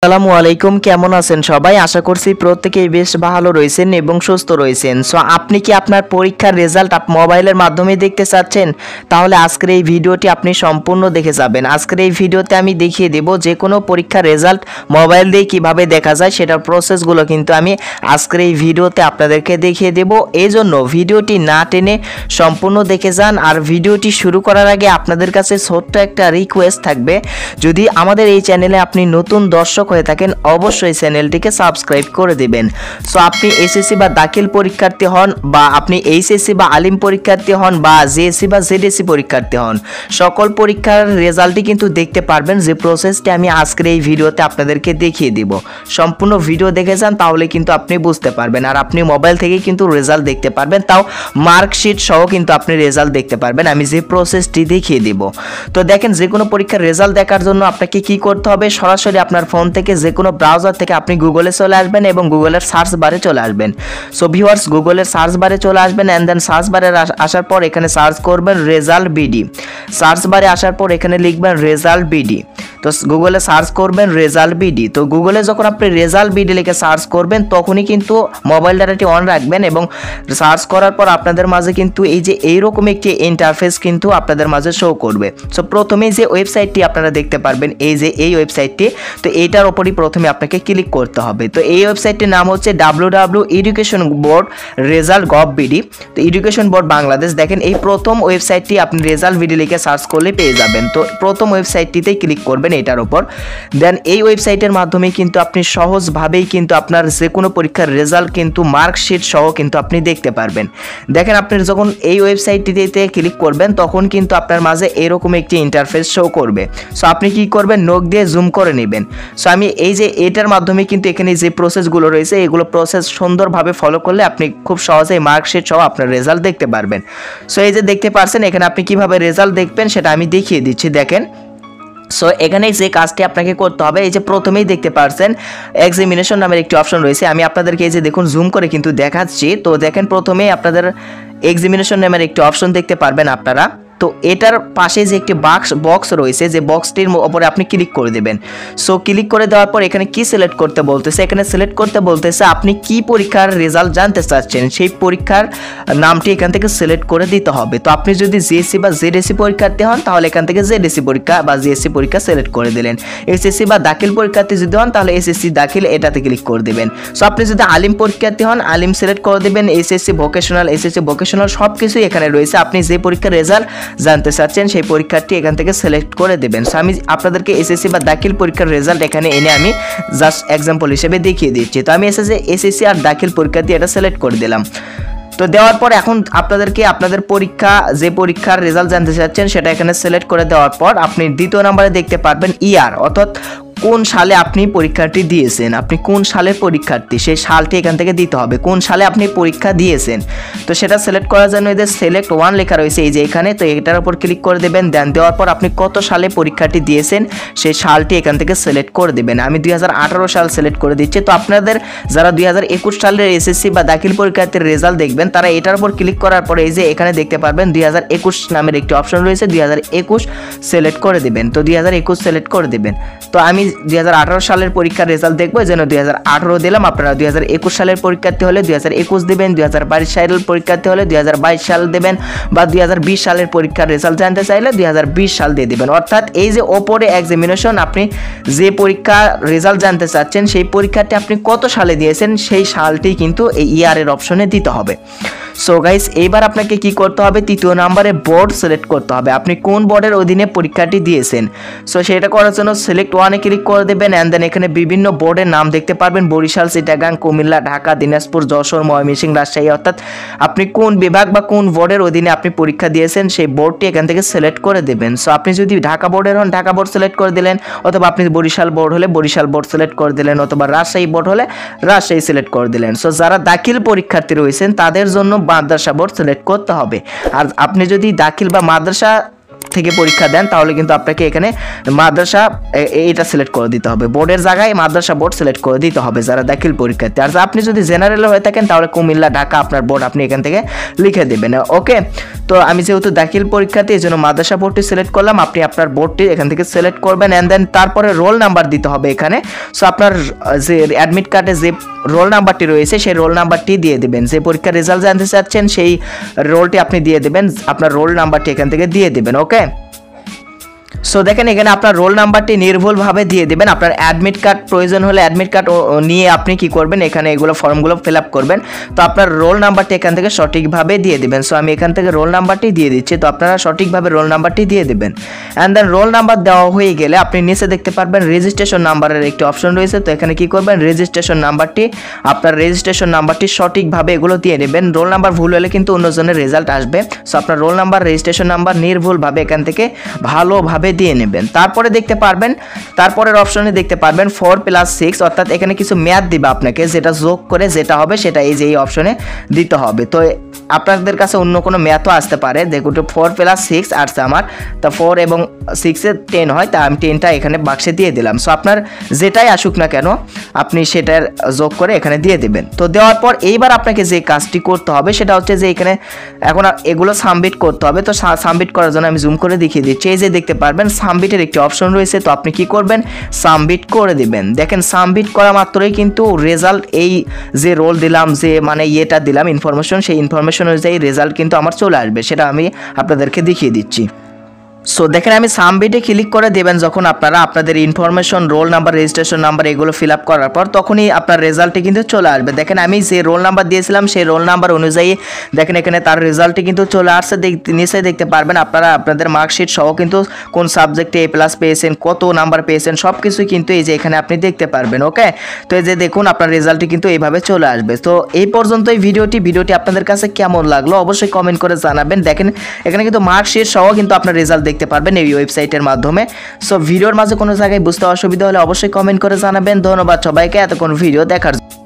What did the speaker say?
আসসালামু আলাইকুম, কেমন আছেন সবাই? আশা করছি প্রত্যেকেই বেশ ভালো রয়েছেন এবং সুস্থ রয়েছেন। সো আপনি কি আপনার পরীক্ষার রেজাল্ট মোবাইলের মাধ্যমে দেখতে চাচ্ছেন? তাহলে আজকের এই ভিডিওটি আপনি সম্পূর্ণ দেখে যাবেন। আজকের এই ভিডিওতে আমি দেখিয়ে দেব যে কোনো পরীক্ষার রেজাল্ট মোবাইল দিয়ে কিভাবে দেখা যায়, সেটার প্রসেসগুলো কিন্তু আমি আজকের এই ভিডিওতে আপনাদেরকে দেখিয়ে দেব। এই জন্য ভিডিওটি না টেনে সম্পূর্ণ দেখে যান। আর ভিডিওটি শুরু করার আগে আপনাদের কাছে ছোট্ট একটা রিকোয়েস্ট থাকবে, যদি আমাদের এই চ্যানেলে আপনি নতুন দর্শক হয়ে থাকেন অবশ্যই চ্যানেলটিকে সাবস্ক্রাইব করে দিবেন। সো আপনি এসএসসি বা দাখিল পরীক্ষার্থী হন, বা আপনি এইচএসসি বা আলিম পরীক্ষার্থী হন, বা জেএসসি বা জেডএসসি পরীক্ষার্থী হন, সকল পরীক্ষার রেজাল্টই কিন্তু দেখতে পারবেন যে প্রসেসটি আমি আজকের এই ভিডিওতে আপনাদেরকে দেখিয়ে দিব। সম্পূর্ণ ভিডিও দেখে যান, তাহলে কিন্তু আপনি বুঝতে পারবেন। আর আপনি মোবাইল থেকেই কিন্তু রেজাল্ট দেখতে পারবেন, তাও মার্কশিট সহ কিন্তু আপনি রেজাল্ট দেখতে পারবেন আমি যে প্রসেসটি দেখিয়ে দিব। তো দেখেন, যে কোনো পরীক্ষার রেজাল্ট দেখার জন্য আপনাকে কি করতে হবে, সরাসরি আপনার ফোন থেকে যে কোনো ব্রাউজার থেকে আপনি গুগলে চলে আসবেন এবং গুগলের সার্চ বারে চলে আসবেন। সো ভিউয়ার্স, গুগলের সার্চ বারে চলে আসবেন অ্যান্ড দেন সার্চ বারে আসার পর এখানে সার্চ করবেন রেজাল্ট বিডি। সার্চ বারে আসার পর এখানে লিখবেন রেজাল্ট বিডি। তো গুগলে সার্চ করবেন রেজাল্ট বিডি। তো গুগলে যখন আপনি রেজাল্ট বিডি লিখে সার্চ করবেন তখনই কিন্তু মোবাইল ডাটাটি অন রাখবেন এবং সার্চ করার পর আপনাদের মাঝে কিন্তু এই যে এইরকম একটি ইন্টারফেস কিন্তু আপনাদের মাঝে শো করবে। সো প্রথমেই যে ওয়েবসাইটটি আপনারা দেখতে পারবেন, এই যে এই ওয়েবসাইটটি, তো এইটার উপরই প্রথমে আপনাকে ক্লিক করতে হবে। তো এই ওয়েবসাইটটির নাম হচ্ছে www.education.board.result.gov.bd। তো এডুকেশন বোর্ড বাংলাদেশ। দেখেন, এই প্রথম ওয়েবসাইটটি আপনি রেজাল্ট বিডি লিখে সার্চ করলে পেয়ে যাবেন। তো প্রথম ওয়েবসাইটটিতেই ক্লিক করবেন এটার উপর। দেন এই ওয়েবসাইটের মাধ্যমে কিন্তু আপনি সহজভাবেই কিন্তু আপনার যে কোনো পরীক্ষার রেজাল্ট কিন্তু মার্কশিট সহ কিন্তু আপনি দেখতে পারবেন। দেখেন, আপনি যখন এই ওয়েবসাইটটিতে ক্লিক করবেন তখন কিন্তু আপনার মাঝে এরকম একটি ইন্টারফেস শো করবে। সো আপনি কি করবেন, নখ দিয়ে জুম করে নেবেন। সো আমি এই যে এটার মাধ্যমে কিন্তু এখানে যে প্রসেসগুলো রয়েছে এগুলো প্রসেস সুন্দরভাবে ফলো করলে আপনি খুব সহজেই মার্কশিট সহ আপনার রেজাল্ট দেখতে পারবেন। সো এই যে দেখতে পাচ্ছেন, এখানে আপনি কিভাবে রেজাল্ট দেখবেন সেটা আমি দেখিয়ে দিচ্ছি। দেখেন, সো এখানে যে কাজটি আপনাকে করতে হবে, এই যে প্রথমেই দেখতে পাচ্ছেন এক্সামিনেশন নামের একটি অপশন রয়েছে। আমি আপনাদেরকে এই যে দেখুন জুম করে কিন্তু দেখাচ্ছি। তো দেখেন, প্রথমেই আপনাদের এক্সামিনেশন নামের একটি অপশন দেখতে পারবেন আপনারা। তো এটার পাশে যে একটি বক্স রয়েছে, যে বক্সটির উপরে আপনি ক্লিক করে দেবেন। সো ক্লিক করে দেওয়ার পর এখানে কি সিলেক্ট করতে বলতেছে, এখানে সিলেক্ট করতে বলতেছে আপনি কি পরীক্ষার রেজাল্ট জানতে চাচ্ছেন, সেই পরীক্ষার নামটি এখান থেকে সিলেক্ট করে দিতে হবে। তো আপনি যদি জিএসসি বা জেডএসসি পরীক্ষার্থী হন তাহলে এখান থেকে জেডএসসি পরীক্ষা বা জিএসসি পরীক্ষা সিলেক্ট করে দিলেন। এসএসসি বা দাখিল পরীক্ষার্থী যদি হন তাহলে এসএসসি দাখিল এটাতে ক্লিক করে দেবেন। সো আপনি যদি আলিম পরীক্ষার্থী হন আলিম সিলেক্ট করে দেবেন। এসএসসি ভোকেশনাল সব কিছুই এখানে রয়েছে। আপনি যে পরীক্ষার রেজাল্ট জানতে চাচ্ছেন সেই পরীক্ষাটি এখান থেকে সিলেক্ট করে দেবেন। সো আমি আপনাদেরকে এসএসসি বা দাখিল পরীক্ষার রেজাল্ট এখানে এনে আমি জাস্ট এক্সাম্পল হিসেবে দেখিয়ে দিচ্ছি। তো আমি এসএসসি আর দাখিল পরীক্ষাটি এটা সিলেক্ট করে দিলাম। তো দেওয়ার পর এখন আপনাদেরকে আপনাদের যে পরীক্ষার রেজাল্ট জানতে চাচ্ছেন সেটা এখানে সিলেক্ট করে দেওয়ার পর আপনি দ্বিতীয় নম্বরে দেখতে পারবেন ইয়ার, অর্থাৎ কোন সালে আপনি পরীক্ষাটি দিয়েছেন, আপনি কোন সালের পরীক্ষার্থী সেই সালটি এখান থেকে দিতে হবে, কোন সালে আপনি পরীক্ষা দিয়েছেন। তো সেটা সিলেক্ট করার জন্য এই যে সিলেক্ট ওয়ান লেখা রয়েছে এই যে এখানে, তো এটার উপর ক্লিক করে দেবেন। দেন দেওয়ার পর আপনি কত সালে পরীক্ষাটি দিয়েছেন সেই সালটি এখান থেকে সিলেক্ট করে দেবেন। আমি 2018 সাল সিলেক্ট করে দিচ্ছি। তো আপনাদের যারা 2021 সালের এসএসসি বা দাখিল পরীক্ষার্থীর রেজাল্ট দেখবেন তারা এটার উপর ক্লিক করার পরে এই যে এখানে দেখতে পারবেন 2021 নামের একটি অপশন রয়েছে, 2021 সিলেক্ট করে দেবেন। তো 2021 সিলেক্ট করে দেবেন। তো আমি 2018 সালের পরীক্ষার রেজাল্ট দেখবো, যেন 2018 দিলাম। আপনারা 2021 সালের পরীক্ষার্থী হলে 2021 দেবেন, 2022 সালের পরীক্ষার্থী হলে 2022 সাল দেবেন, বা 2020 সালের পরীক্ষার রেজাল্ট জানতে চাইলে 2020 সাল দিয়ে দেবেন। অর্থাৎ এই যে ওপরে এক্সামিনেশন, আপনি যে পরীক্ষার রেজাল্ট জানতে চাচ্ছেন সেই পরীক্ষাটি আপনি কত সালে দিয়েছেন সেই সালটি কিন্তু এই ইয়ারের অপশনে দিতে হবে। সো গাইস, এইবার আপনাকে কি করতে হবে, তৃতীয় নম্বরে বোর্ড সিলেক্ট করতে হবে, আপনি কোন বোর্ডের অধীনে পরীক্ষাটি দিয়েছেন। সো সেটা করার জন্য সিলেক্ট ওয়ানে ক্লিক করে দেবেন অ্যান্ড দেন এখানে বিভিন্ন বোর্ডের নাম দেখতে পারবেন, বরিশাল, চিটাগাং, কুমিল্লা, ঢাকা, দিনাজপুর, যশোর, ময়মনসিংহ, রাজশাহী। অর্থাৎ আপনি কোন বিভাগ বা কোন বোর্ডের অধীনে আপনি পরীক্ষা দিয়েছেন সেই বোর্ডটি এখান থেকে সিলেক্ট করে দেবেন। সো আপনি যদি ঢাকা বোর্ডের হন ঢাকা বোর্ড সিলেক্ট করে দিলেন, অথবা আপনি বরিশাল বোর্ড হলে বরিশাল বোর্ড সিলেক্ট করে দিলেন, অথবা রাজশাহী বোর্ড হলে রাজশাহী সিলেক্ট করে দিলেন। সো যারা দাখিল পরীক্ষার্থী রয়েছেন তাদের জন্য মাদ্রাসা বোর্ড সিলেক্ট করতে হবে। আর আপনি যদি দাখিল বা মাদ্রাসা থেকে পরীক্ষা দেন তাহলে কিন্তু আপনাকে এখানে মাদ্রাসা এটা সিলেক্ট করে দিতে হবে, বোর্ডের জায়গায় মাদ্রাসা বোর্ড সিলেক্ট করে দিতে হবে যারা দাখিল পরীক্ষার্থী। আর আপনি যদি জেনারেল হয়ে থাকেন তাহলে কুমিল্লা, ঢাকা আপনার বোর্ড আপনি এখান থেকে লিখে দেবেন। ওকে, তো আমি যেহেতু দাখিল পরীক্ষার্থী এই জন্য মাদ্রাসা বোর্ডটি সিলেক্ট করলাম, আপনি আপনার বোর্ডটি এখান থেকে সিলেক্ট করবেন অ্যান্ড দেন তারপরে রোল নাম্বার দিতে হবে এখানে। সো আপনার যে অ্যাডমিট কার্ডে যে রোল নাম্বারটি রয়েছে সেই রোল নাম্বারটি দিয়ে দেবেন, যে পরীক্ষার রেজাল্ট জানতে চাচ্ছেন সেই রোলটি আপনি দিয়ে দেবেন, আপনার রোল নাম্বারটি এখান থেকে দিয়ে দেবেন। ওকে, সো দেখেন এখানে আপনার রোল নাম্বারটি নির্ভুলভাবে দিয়ে দেবেন। আপনার অ্যাডমিট কার্ড প্রয়োজন হলে অ্যাডমিট কার্ড নিয়ে আপনি কি করবেন, এখানে এগুলো ফর্মগুলো ফিল আপ করবেন। তো আপনার রোল নাম্বারটি এখান থেকে সঠিকভাবে দিয়ে দেবেন। সো আমি এখান থেকে রোল নাম্বারটি দিয়ে দিচ্ছি, তো আপনারা সঠিকভাবে রোল নাম্বারটি দিয়ে দেবেন। অ্যান্ড দেন রোল নাম্বার দেওয়া হয়ে গেলে আপনি নিচে দেখতে পারবেন রেজিস্ট্রেশন নাম্বারের একটি অপশন রয়েছে। তো এখানে কি করবেন, রেজিস্ট্রেশন নাম্বারটি, আপনার রেজিস্ট্রেশন নাম্বারটি সঠিকভাবে এগুলো দিয়ে নেবেন। রোল নাম্বার ভুল হলে কিন্তু অন্যজনের রেজাল্ট আসবে। সো আপনার রোল নাম্বার, রেজিস্ট্রেশন নাম্বার নির্ভুলভাবে এখান থেকে ভালোভাবে দিয়ে নেবেন। তারপরে দেখতে পারবেন, তারপরের অপশনে দেখতে পারবেন 4+6, অর্থাৎ এখানে কিছু মেয়াদ দিবে আপনাকে, যেটা যোগ করে যেটা হবে সেটা এই যে এই অপশনে দিতে হবে। তো আপনাদের কাছে অন্য কোনো মেয়াদও আসতে পারে, দেখুন 4+6 আসছে আমার, তা 4 এবং 6 এর 10 হয়, তা আমি 10টা এখানে বাক্সে দিয়ে দিলাম। সো আপনার যেটাই আসুক না কেন আপনি সেটার যোগ করে এখানে দিয়ে দেবেন। তো দেওয়ার পর এইবার আপনাকে যে কাজটি করতে হবে সেটা হচ্ছে যে এখানে এখন এগুলো সাবমিট করতে হবে। তো সাবমিট করার জন্য আমি জুম করে দেখিয়ে দিচ্ছি, এই যে দেখতে পারবেন সাবমিটের একটি অপশন রয়েছে। তো আপনি কি করবেন, সাবমিট করে দিবেন। দেখেন সাবমিট করা মাত্রই কিন্তু রেজাল্ট, এই যে রোল দিলাম, যে মানে ইয়েটা দিলাম ইনফরমেশন, সেই ইনফরমেশন অনুযায়ী রেজাল্ট কিন্তু আমার চলে আসবে, সেটা আমি আপনাদেরকে দেখিয়ে দিচ্ছি। সো দেখেন আমি সাবমিটে ক্লিক করে দেবেন যখন আপনারা আপনাদের information, roll number, registration number এগুলো ফিল আপ করার পর তখনই আপনার রেজাল্টটি কিন্তু চলে আসবে। দেখেন আমি যে রোল নাম্বার দিয়েছিলাম সেই রোল নাম্বার অনুযায়ী দেখেন এখানে তার রেজাল্টটি কিন্তু চলে আসছে। নিচে দেখতে পারবেন আপনারা আপনাদের মার্কশিট সহ কিন্তু কোন সাবজেক্টে A+ পেয়েছেন, কত নাম্বার পেয়েছেন, সব কিছুই কিন্তু এই যে এখানে আপনি দেখতে পারবেন। ওকে, তো এই যে দেখুন আপনার রেজাল্টটি কিন্তু এইভাবে চলে আসবে। তো এই পর্যন্তই ভিডিওটি আপনাদের কাছে কেমন লাগলো অবশ্যই কমেন্ট করে জানাবেন। দেখেন এখানে কিন্তু মার্কশিট সহ কিন্তু আপনার রেজাল্ট দেখতে পারবেন এই ওয়েবসাইটের মাধ্যমে। সো ভিডিওর মাঝে কোনো জায়গায় বুঝতে অসুবিধা হলে অবশ্যই কমেন্ট করে জানাবেন। ধন্যবাদ সবাইকে এতক্ষণ ভিডিও দেখার জন্য।